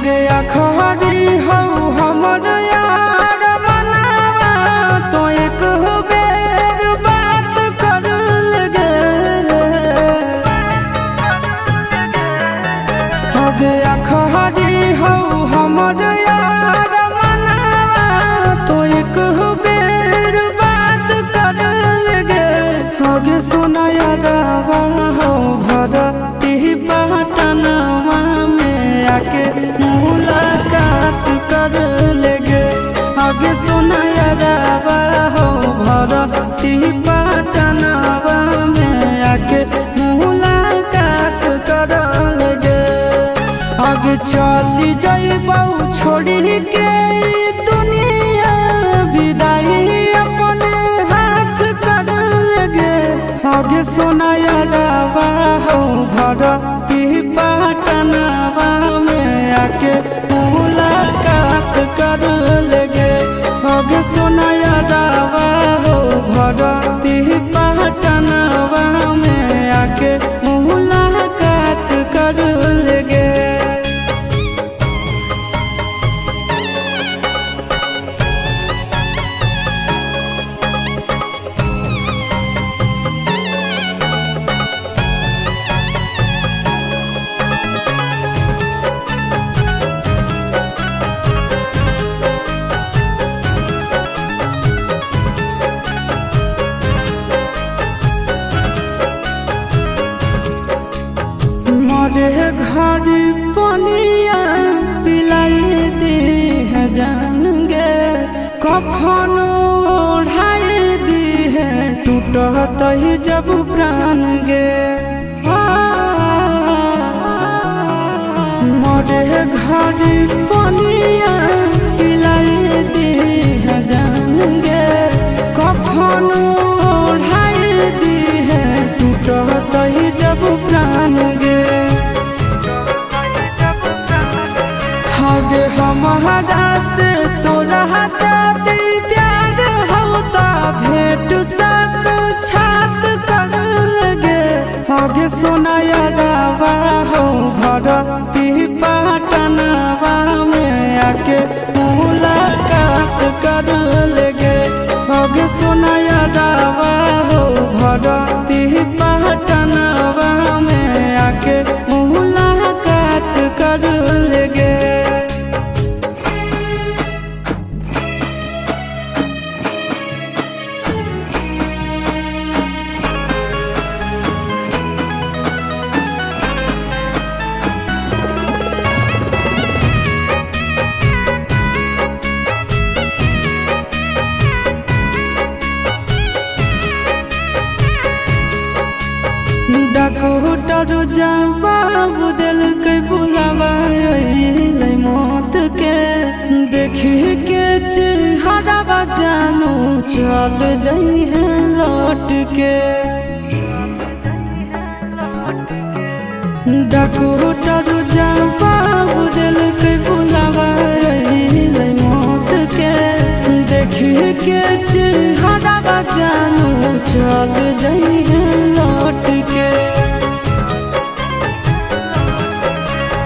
गया खरी हो हमर यार मनावा तो एक बेर बात कर लगे। हो गया खरी हो हमर यार मनावा तो एक बेर बात कर लगे। हो गे सोना यारवा हो भरती पटनवा में आके मुलाकात कर लेगे। आगे सुना यारवा हो भरती पटनवा में आके मुलाकात कर लेगे। आगे चली जाइबौ छोड़ी के दुनिया विदाई अपने हाथ कर लेगे। आगे सुना यारवा हो भरती पटनवा में आके मुलाकात कर लेगे। आगे सुना यारवा हो भरती पटनवा में आके मुलाकात कर लेगे। मरे घर पनिया पिलाई दी है जान गे। कफन ओढ़ाई दी है टूटत ही जब प्राण गे। मरे घर पनिया पिलाई दी है जान गे। कफन ओढ़ाई दी है टूटत ही जब प्राण गे। हगे हमारा से तोरा जाती प्यार होता भेंट साक्षात कर लगे। हगे सोना यारवा हो भरती पटनवा में आके मुलाकात कर लेगे। हगे सोना यारवा हो भरती पटनवा में आके मुलाकात कर लेगे। डॉक्टर जवाब दिल के बुलावा मौत के। देखी के चेहरा जानू चल जाई है लौट के। डॉक्टर जवाब दिल के बुलावा मौत के। देखी के चेहरा जानू चल जाई है लौट के।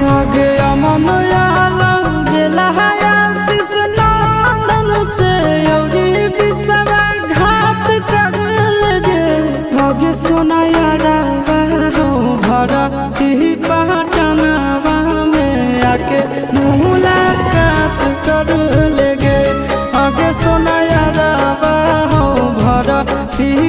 आगे अमन आलम गेला आशीष नंदन से औरी बिसवा घात कर लगे। आगे सोना यारवा हो भरती पटनवा में आके मुलाकात कर लेगे। आगे सोना यारवा हो भरती